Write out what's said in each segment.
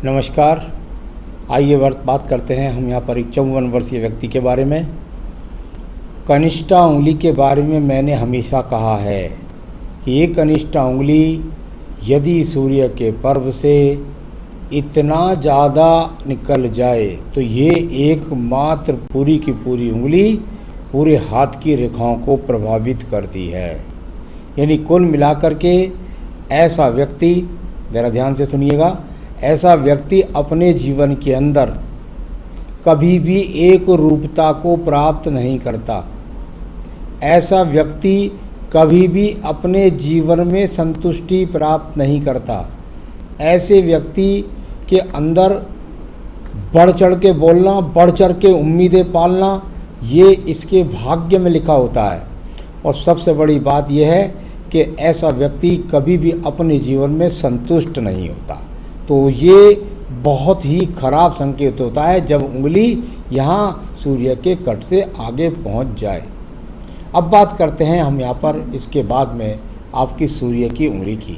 नमस्कार। आइए बात करते हैं हम यहाँ पर एक 54 वर्षीय व्यक्ति के बारे में। कनिष्ठा उंगली के बारे में मैंने हमेशा कहा है, ये कनिष्ठा उंगली यदि सूर्य के पर्व से इतना ज़्यादा निकल जाए तो ये एकमात्र पूरी की पूरी उंगली पूरे हाथ की रेखाओं को प्रभावित करती है। यानी कुल मिलाकर के ऐसा व्यक्ति, ज़रा ध्यान से सुनिएगा, ऐसा व्यक्ति अपने जीवन के अंदर कभी भी एक रूपता को प्राप्त नहीं करता। ऐसा व्यक्ति कभी भी अपने जीवन में संतुष्टि प्राप्त नहीं करता। ऐसे व्यक्ति के अंदर बढ़ चढ़ के बोलना, बढ़ चढ़ के उम्मीदें पालना, ये इसके भाग्य में लिखा होता है। और सबसे बड़ी बात यह है कि ऐसा व्यक्ति कभी भी अपने जीवन में संतुष्ट नहीं होता। तो ये बहुत ही खराब संकेत होता है जब उंगली यहाँ सूर्य के कट से आगे पहुँच जाए। अब बात करते हैं हम यहाँ पर इसके बाद में आपकी सूर्य की उंगली की।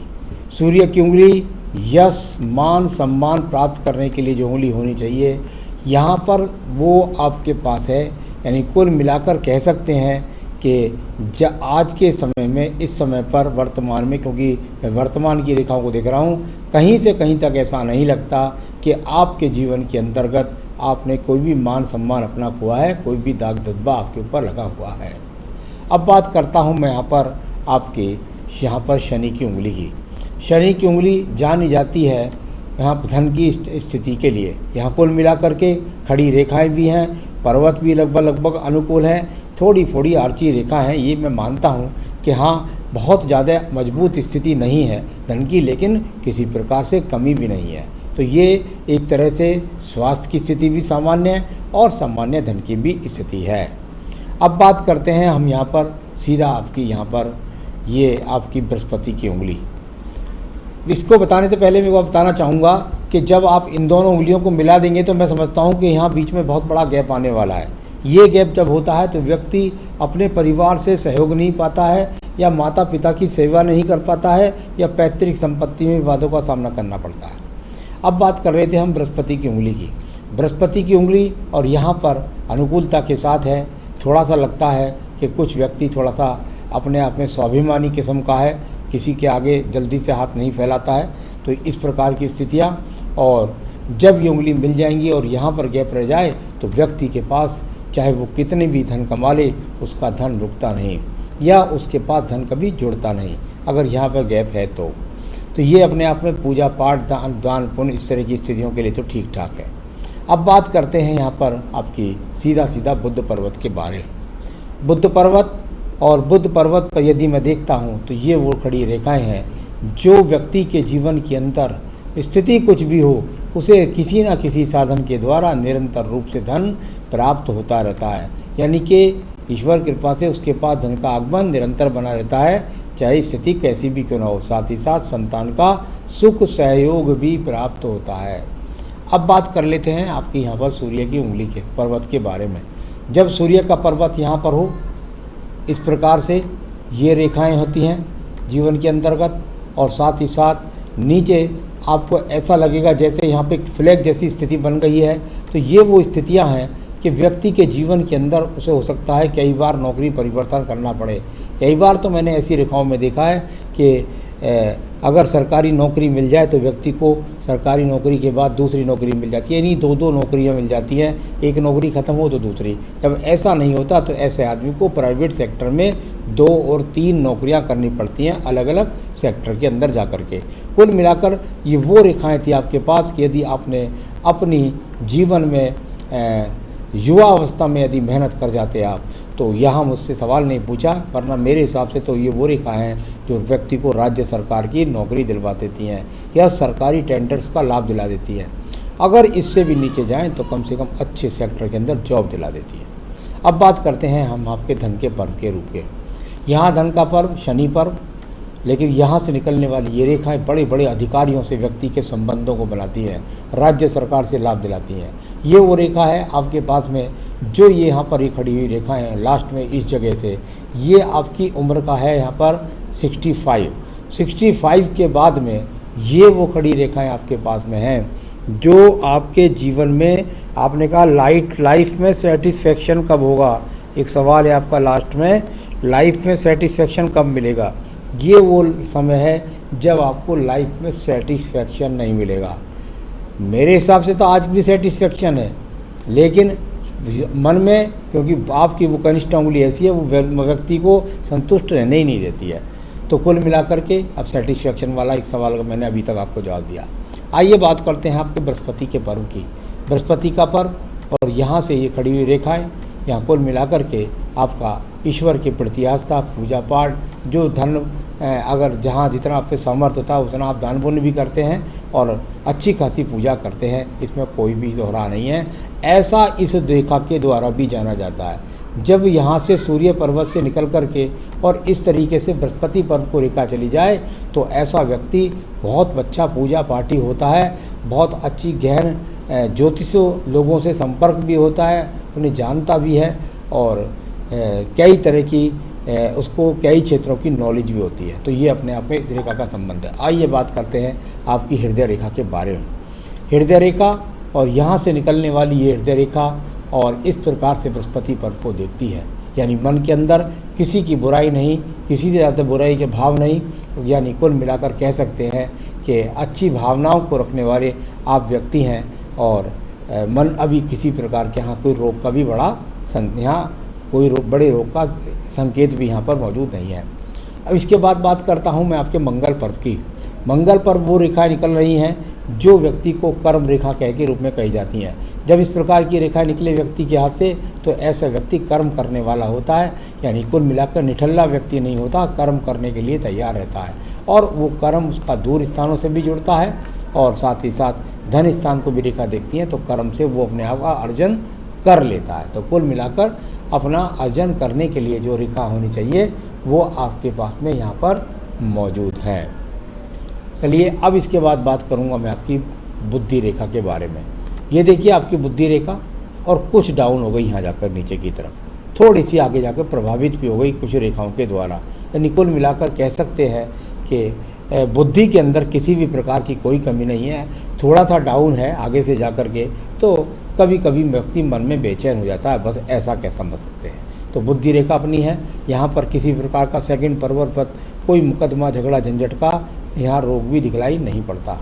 सूर्य की उंगली यश, मान, सम्मान प्राप्त करने के लिए जो उंगली होनी चाहिए, यहाँ पर वो आपके पास है। यानी कुल मिलाकर कह सकते हैं कि आज के समय में, इस समय पर वर्तमान में, क्योंकि मैं वर्तमान की रेखाओं को देख रहा हूँ, कहीं से कहीं तक ऐसा नहीं लगता कि आपके जीवन के अंतर्गत आपने कोई भी मान सम्मान अपना खोआ है, कोई भी दाग दधबा आपके ऊपर लगा हुआ है। अब बात करता हूँ मैं यहाँ पर आपके यहाँ पर शनि की उंगली की। शनि की उंगली जानी जाती है यहाँ धन की स्थिति के लिए। यहाँ कुल मिलाकर के खड़ी रेखाएं भी हैं, पर्वत भी लगभग अनुकूल हैं, थोड़ी थोड़ी आर्ची रेखा हैं। ये मैं मानता हूँ कि हाँ, बहुत ज़्यादा मजबूत स्थिति नहीं है धन की, लेकिन किसी प्रकार से कमी भी नहीं है। तो ये एक तरह से स्वास्थ्य की स्थिति भी सामान्य है और सामान्य धन की भी स्थिति है। अब बात करते हैं हम यहाँ पर सीधा आपकी यहाँ पर ये आपकी बृहस्पति की उंगली। इसको बताने से पहले मैं वो बताना चाहूँगा कि जब आप इन दोनों उंगलियों को मिला देंगे तो मैं समझता हूँ कि यहाँ बीच में बहुत बड़ा गैप आने वाला है। ये गैप जब होता है तो व्यक्ति अपने परिवार से सहयोग नहीं पाता है, या माता पिता की सेवा नहीं कर पाता है, या पैतृक संपत्ति में विवादों का सामना करना पड़ता है। अब बात कर रहे थे हम बृहस्पति की उंगली की। बृहस्पति की उंगली और यहाँ पर अनुकूलता के साथ है। थोड़ा सा लगता है कि कुछ व्यक्ति थोड़ा सा अपने आप में स्वाभिमानी किस्म का है, किसी के आगे जल्दी से हाथ नहीं फैलाता है। तो इस प्रकार की स्थितियाँ, और जब ये उंगली मिल जाएंगी और यहाँ पर गैप रह जाए तो व्यक्ति के पास चाहे वो कितने भी धन कमा ले, उसका धन रुकता नहीं, या उसके पास धन कभी जुड़ता नहीं अगर यहाँ पर गैप है तो ये अपने आप में पूजा पाठ, दान पुण्य, इस तरह की स्थितियों के लिए तो ठीक ठाक है। अब बात करते हैं यहाँ पर आपकी सीधा बुद्ध पर्वत के बारे में। बुद्ध पर्वत और बुद्ध पर्वत पर यदि मैं देखता हूँ तो ये वो खड़ी रेखाएं हैं जो व्यक्ति के जीवन के अंदर स्थिति कुछ भी हो, उसे किसी न किसी साधन के द्वारा निरंतर रूप से धन प्राप्त होता रहता है। यानी कि ईश्वर कृपा से उसके पास धन का आगमन निरंतर बना रहता है, चाहे स्थिति कैसी भी क्यों न हो। साथ ही साथ संतान का सुख सहयोग भी प्राप्त होता है। अब बात कर लेते हैं आपकी यहाँ पर सूर्य की उंगली के पर्वत के बारे में। जब सूर्य का पर्वत यहाँ पर हो, इस प्रकार से ये रेखाएं होती हैं जीवन के अंतर्गत, और साथ ही साथ नीचे आपको ऐसा लगेगा जैसे यहाँ पे फ्लैग जैसी स्थिति बन गई है। तो ये वो स्थितियाँ हैं कि व्यक्ति के जीवन के अंदर उसे हो सकता है कई बार नौकरी परिवर्तन करना पड़े। कई बार तो मैंने ऐसी रेखाओं में देखा है कि अगर सरकारी नौकरी मिल जाए तो व्यक्ति को सरकारी नौकरी के बाद दूसरी नौकरी मिल जाती है, यानी दो नौकरियां मिल जाती हैं, एक नौकरी ख़त्म हो तो दूसरी। जब ऐसा नहीं होता तो ऐसे आदमी को प्राइवेट सेक्टर में 2 और 3 नौकरियां करनी पड़ती हैं अलग अलग सेक्टर के अंदर जा कर के। कुल मिलाकर ये वो रेखाएं थी आपके पास कि यदि आपने अपनी जीवन में युवा अवस्था में यदि मेहनत कर जाते आप, तो यहाँ मुझसे सवाल नहीं पूछा, वरना मेरे हिसाब से तो ये वो रेखाएं हैं जो व्यक्ति को राज्य सरकार की नौकरी दिलवा देती हैं या सरकारी टेंडर्स का लाभ दिला देती हैं। अगर इससे भी नीचे जाएं तो कम से कम अच्छे सेक्टर के अंदर जॉब दिला देती है। अब बात करते हैं हम आपके धन के पर्व के रूप के। यहाँ धन का पर्व शनि पर्व, लेकिन यहाँ से निकलने वाली ये रेखाएं बड़े बड़े अधिकारियों से व्यक्ति के संबंधों को बनाती हैं, राज्य सरकार से लाभ दिलाती हैं। ये वो रेखा है आपके पास में जो ये यहाँ पर ही खड़ी हुई रेखा है लास्ट में इस जगह से, ये आपकी उम्र का है यहाँ पर 65 के बाद में ये वो खड़ी रेखाएं आपके पास में हैं जो आपके जीवन में, आपने कहा लाइफ में सेटिस्फेक्शन कब होगा, एक सवाल है आपका लास्ट में, लाइफ में सेटिस्फेक्शन कब मिलेगा। ये वो समय है जब आपको लाइफ में सेटिस्फेक्शन नहीं मिलेगा। मेरे हिसाब से तो आज भी सेटिस्फेक्शन है, लेकिन मन में, क्योंकि आपकी वो कनिष्ठ उंगली ऐसी है, वो व्यक्ति को संतुष्ट रहने ही नहीं देती है। तो कुल मिलाकर के अब सेटिस्फेक्शन वाला एक सवाल का मैंने अभी तक आपको जवाब दिया। आइए बात करते हैं आपके बृहस्पति के पर्व की। बृहस्पति का पर्व और यहाँ से ये खड़ी हुई रेखाएं, यहाँ कुल मिलाकर के आपका ईश्वर के प्रति आस्था, पूजा पाठ, जो धन अगर जहाँ जितना आप पे सामर्थ्य होता है उतना आप दान पुण्य भी करते हैं और अच्छी खासी पूजा करते हैं, इसमें कोई भी दोहरा नहीं है। ऐसा इस रेखा के द्वारा भी जाना जाता है। जब यहाँ से सूर्य पर्वत से निकल कर के और इस तरीके से बृहस्पति पर्व को रेखा चली जाए तो ऐसा व्यक्ति बहुत अच्छा पूजा पाठी होता है, बहुत अच्छी गहन ज्योतिषों लोगों से संपर्क भी होता है, उन्हें जानता भी है और कई तरह की उसको कई क्षेत्रों की नॉलेज भी होती है। तो ये अपने आप में इस रेखा का संबंध है। आइए बात करते हैं आपकी हृदय रेखा के बारे में। हृदय रेखा और यहाँ से निकलने वाली ये हृदय रेखा और इस प्रकार से बृहस्पति पर्व को देखती है, यानी मन के अंदर किसी की बुराई नहीं, किसी से ज़्यादा बुराई के भाव नहीं, यानी कुल मिलाकर कह सकते हैं कि अच्छी भावनाओं को रखने वाले आप व्यक्ति हैं और मन अभी किसी प्रकार के यहाँ कोई रोग का भी यहाँ कोई बड़े रोग का संकेत भी यहाँ पर मौजूद नहीं है। अब इसके बाद बात करता हूँ मैं आपके मंगल पर्व की। मंगल पर्व वो रेखाएं निकल रही हैं जो व्यक्ति को कर्म रेखा कह के रूप में कही जाती हैं। जब इस प्रकार की रेखाएं निकले व्यक्ति के हाथ से तो ऐसा व्यक्ति कर्म करने वाला होता है, यानी कुल मिलाकर निठल्ला व्यक्ति नहीं होता, कर्म करने के लिए तैयार रहता है और वो कर्म उसका दूर स्थानों से भी जुड़ता है और साथ ही साथ धन स्थान को भी रेखा देखती है तो कर्म से वो अपने आप का अर्जन कर लेता है। तो कुल मिलाकर अपना अर्जन करने के लिए जो रेखा होनी चाहिए वो आपके पास में यहाँ पर मौजूद है। चलिए अब इसके बाद बात करूँगा मैं आपकी बुद्धि रेखा के बारे में। ये देखिए आपकी बुद्धि रेखा और कुछ डाउन हो गई यहाँ जाकर नीचे की तरफ, थोड़ी सी आगे जाकर प्रभावित भी हो गई कुछ रेखाओं के द्वारा, यानी कुल मिलाकर कह सकते हैं कि बुद्धि के अंदर किसी भी प्रकार की कोई कमी नहीं है, थोड़ा सा डाउन है आगे से जा कर के, तो कभी कभी व्यक्ति मन में बेचैन हो जाता है, बस ऐसा क्या समझ सकते हैं। तो बुद्धि रेखा अपनी है, यहाँ पर किसी प्रकार का सेकंड पर्वर पर कोई मुकदमा झगड़ा झंझट का यहाँ रोग भी दिखलाई नहीं पड़ता।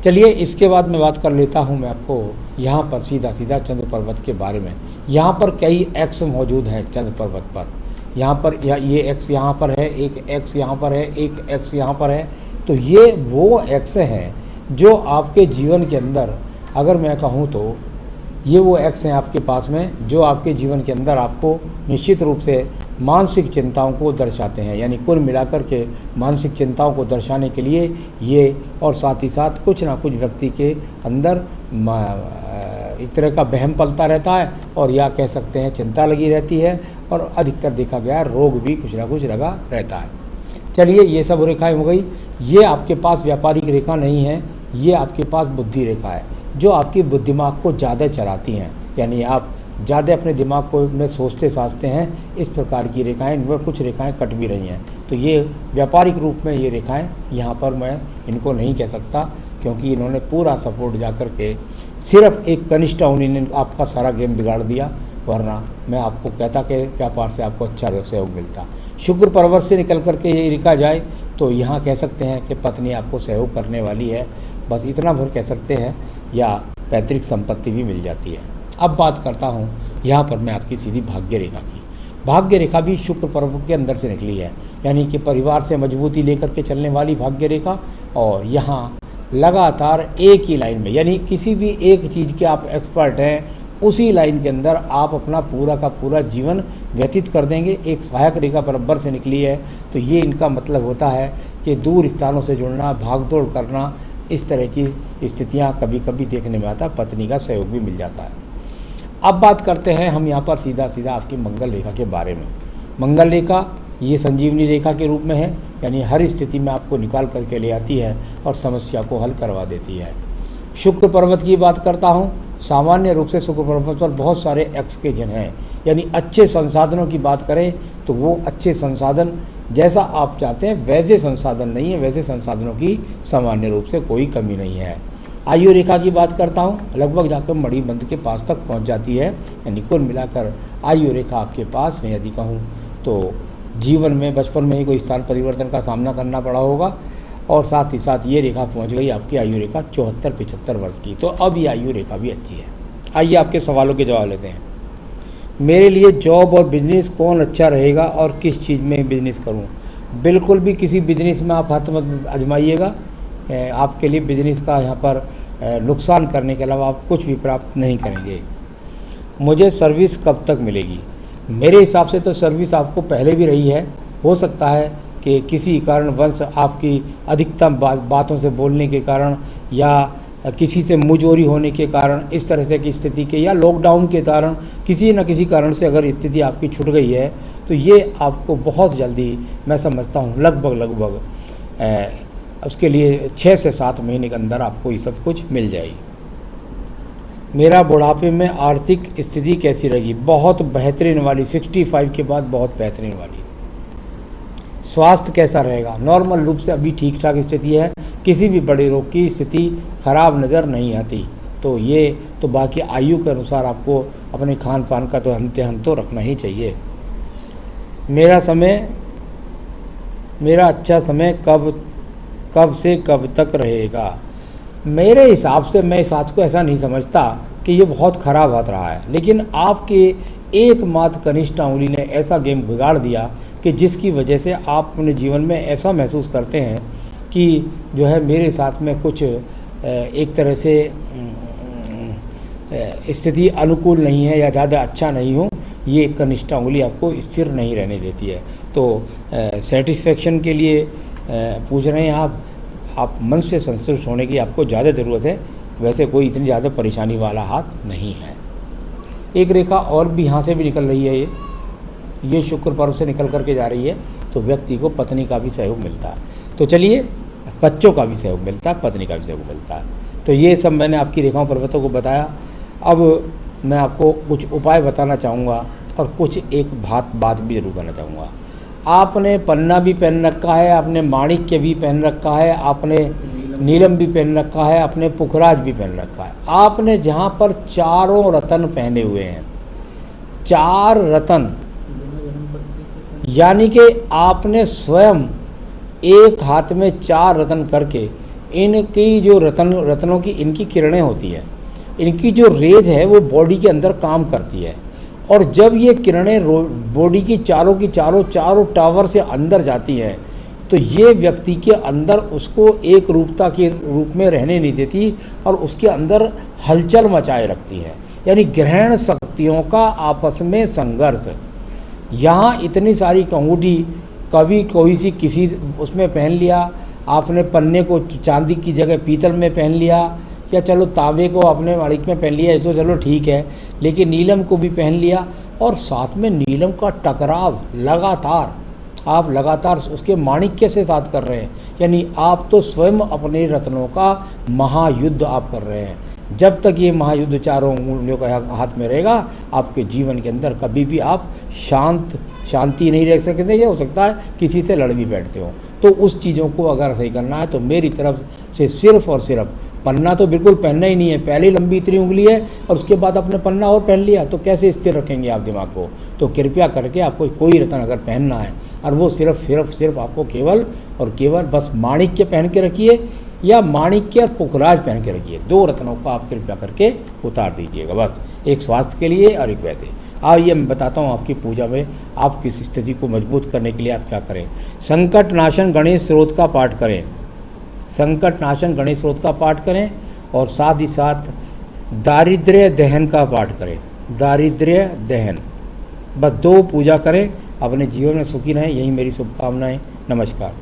चलिए इसके बाद मैं बात कर लेता हूँ मैं आपको यहाँ पर सीधा चंद्र पर्वत के बारे में। यहाँ पर कई एक्स मौजूद हैं चंद्र पर्वत पर। यहाँ पर ये एक्स यहाँ पर है, एक एक्स यहाँ पर है, एक एक्स यहाँ पर है। तो ये वो एक्स हैं जो आपके जीवन के अंदर, अगर मैं कहूँ तो ये वो एक्स हैं आपके पास में जो आपके जीवन के अंदर आपको निश्चित रूप से मानसिक चिंताओं को दर्शाते हैं, यानी कुल मिलाकर के मानसिक चिंताओं को दर्शाने के लिए ये, और साथ ही साथ कुछ ना कुछ व्यक्ति के अंदर एक तरह का वहम पलता रहता है और या कह सकते हैं चिंता लगी रहती है और अधिकतर देखा गया रोग भी कुछ ना कुछ लगा रहता है। चलिए ये सब रेखाएं हो गई। ये आपके पास व्यापारिक रेखा नहीं है, ये आपके पास बुद्धि रेखा है जो आपकी दिमाग को ज़्यादा चलाती हैं, यानी आप ज़्यादा अपने दिमाग को में सोचते साचते हैं। इस प्रकार की रेखाएं, इनमें कुछ रेखाएं कट भी रही हैं, तो ये व्यापारिक रूप में ये रेखाएं यहाँ पर मैं इनको नहीं कह सकता, क्योंकि इन्होंने पूरा सपोर्ट जा कर के सिर्फ एक कनिष्ठ उन्हीं ने आपका सारा गेम बिगाड़ दिया, वरना मैं आपको कहता कि व्यापार से आपको अच्छा सहयोग मिलता। शुक्र पर्वत से निकल कर के ये रेखा जाए तो यहाँ कह सकते हैं कि पत्नी आपको सहयोग करने वाली है, बस इतना भर कह सकते हैं, या पैतृक संपत्ति भी मिल जाती है। अब बात करता हूँ यहाँ पर मैं आपकी सीधी भाग्य रेखा की। भाग्य रेखा भी शुक्र पर्व के अंदर से निकली है, यानी कि परिवार से मजबूती लेकर के चलने वाली भाग्य रेखा, और यहाँ लगातार एक ही लाइन में, यानी किसी भी एक चीज़ के आप एक्सपर्ट हैं, उसी लाइन के अंदर आप अपना पूरा का पूरा जीवन व्यतीत कर देंगे। एक सहायक रेखा बराबर से निकली है, तो ये इनका मतलब होता है कि दूर स्थानों से जुड़ना, भागदौड़ करना, इस तरह की स्थितियाँ कभी कभी देखने में आता है। पत्नी का सहयोग भी मिल जाता है। अब बात करते हैं हम यहाँ पर सीधा आपकी मंगल रेखा के बारे में। मंगल रेखा ये संजीवनी रेखा के रूप में है, यानी हर स्थिति में आपको निकाल करके ले आती है और समस्या को हल करवा देती है। शुक्र पर्वत की बात करता हूँ। सामान्य रूप से शुक्र पर्वत पर बहुत सारे एक्स के जन हैं, यानी अच्छे संसाधनों की बात करें तो वो अच्छे संसाधन जैसा आप चाहते हैं वैसे संसाधन नहीं है, वैसे संसाधनों की सामान्य रूप से कोई कमी नहीं है। आयु रेखा की बात करता हूँ, लगभग जाकर मणिबंध के पास तक पहुँच जाती है, यानी कुल मिलाकर आयु रेखा आपके पास में यदि कहूँ तो जीवन में बचपन में ही कोई स्थान परिवर्तन का सामना करना पड़ा होगा, और साथ ही साथ ये रेखा पहुंच गई आपकी आयु रेखा 74-75 वर्ष की। तो अब ये आयु रेखा भी अच्छी है। आइए आपके सवालों के जवाब लेते हैं। मेरे लिए जॉब और बिजनेस कौन अच्छा रहेगा और किस चीज़ में बिजनेस करूं? बिल्कुल भी किसी बिजनेस में आप हाथ मत आजमाइएगा। आपके लिए बिजनेस का यहाँ पर नुकसान करने के अलावा आप कुछ भी प्राप्त नहीं करेंगे। मुझे सर्विस कब तक मिलेगी? मेरे हिसाब से तो सर्विस आपको पहले भी रही है। हो सकता है कि किसी कारणवश आपकी अधिकतम बातों से बोलने के कारण या किसी से मुंहजोरी होने के कारण इस तरह से की स्थिति के, या लॉकडाउन के कारण किसी न किसी कारण से अगर स्थिति आपकी छूट गई है तो ये आपको बहुत जल्दी, मैं समझता हूँ लगभग उसके लिए 6 से 7 महीने के अंदर आपको ये सब कुछ मिल जाएगी। मेरा बुढ़ापे में आर्थिक स्थिति कैसी रहेगी? बहुत बेहतरीन वाली, 65 के बाद बहुत बेहतरीन वाली। स्वास्थ्य कैसा रहेगा? नॉर्मल रूप से अभी ठीक ठाक स्थिति है, किसी भी बड़े रोग की स्थिति खराब नज़र नहीं आती। तो ये तो बाकी आयु के अनुसार आपको अपने खान पान का तो इम्तिहान तो रखना ही चाहिए। मेरा अच्छा समय कब से कब तक रहेगा? मेरे हिसाब से मैं इस बात को ऐसा नहीं समझता कि ये बहुत ख़राब हाथ रहा है, लेकिन आपके एकमात्र कनिष्ठ उंगली ने ऐसा गेम बिगाड़ दिया कि जिसकी वजह से आप अपने जीवन में ऐसा महसूस करते हैं कि जो है मेरे साथ में कुछ एक तरह से स्थिति अनुकूल नहीं है या ज़्यादा अच्छा नहीं हो। ये कनिष्ठ उंगली आपको स्थिर नहीं रहने देती है। तो सेटिस्फेक्शन के लिए पूछ रहे हैं आप मन से संतुष्ट होने की आपको ज़्यादा ज़रूरत है। वैसे कोई इतनी ज़्यादा परेशानी वाला हाथ नहीं है। एक रेखा और भी यहाँ से भी निकल रही है, ये शुक्र पर्व से निकल करके जा रही है, तो व्यक्ति को पत्नी का भी सहयोग मिलता है। तो चलिए, बच्चों का भी सहयोग मिलता है, पत्नी का भी सहयोग मिलता है। तो ये सब मैंने आपकी रेखाओं पर्वतों को बताया। अब मैं आपको कुछ उपाय बताना चाहूँगा और कुछ एक बात भी जरूर करना चाहूँगा। आपने पन्ना भी पहन रखा है, आपने माणिक्य भी पहन रखा है, आपने नीलम भी पहन रखा है, आपने पुखराज भी पहन रखा है। आपने जहाँ पर चारों रतन पहने हुए हैं, 4 रतन, यानी कि आपने स्वयं एक हाथ में 4 रतन करके इनकी जो रत्नों की इनकी किरणें होती है, इनकी जो रेज है वो बॉडी के अंदर काम करती है। और जब ये किरणें बॉडी की चारों टावर से अंदर जाती हैं तो ये व्यक्ति के अंदर उसको एक रूपता के रूप में रहने नहीं देती और उसके अंदर हलचल मचाए रखती है, यानी ग्रहण शक्तियों का आपस में संघर्ष। यहाँ इतनी सारी कंगूठी, कभी कोई सी किसी उसमें पहन लिया, आपने पन्ने को चांदी की जगह पीतल में पहन लिया, या चलो तांबे को अपने माणिक में पहन लिया, तो चलो ठीक है, लेकिन नीलम को भी पहन लिया। और साथ में नीलम का टकराव लगातार, आप लगातार उसके माणिक्य से साथ कर रहे हैं, यानी आप तो स्वयं अपने रत्नों का महायुद्ध आप कर रहे हैं। जब तक ये महायुद्ध चारों उंगलियों का हाथ में रहेगा, आपके जीवन के अंदर कभी भी आप शांति नहीं रह सकते। ये हो सकता है किसी से लड़ भी बैठते हो। तो उस चीज़ों को अगर सही करना है तो मेरी तरफ से सिर्फ और सिर्फ पन्ना तो बिल्कुल पहनना ही नहीं है। पहले लंबी इतनी उंगली है और उसके बाद आपने पन्ना और पहन लिया, तो कैसे स्थिर रखेंगे आप दिमाग को? तो कृपया करके आपको कोई रत्न अगर पहनना है और वो सिर्फ आपको केवल और केवल बस माणिक्य पहन के रखिए, या माणिक्य और पुखराज पहन के रखिए। 2 रत्नों को आप कृपया करके उतार दीजिएगा, बस एक स्वास्थ्य के लिए और एक वैसे। आइए मैं बताता हूँ आपकी पूजा में आपकी स्थिति को मजबूत करने के लिए आप क्या करें। संकट नाशन गणेश स्रोत का पाठ करें, संकट नाशन गणेश स्रोत का पाठ करें, और साथ ही साथ दारिद्र्य दहन का पाठ करें। दारिद्र्य दहन, बस 2 पूजा करें, अपने जीवन में सुखी रहें। यही मेरी शुभकामनाएं। नमस्कार।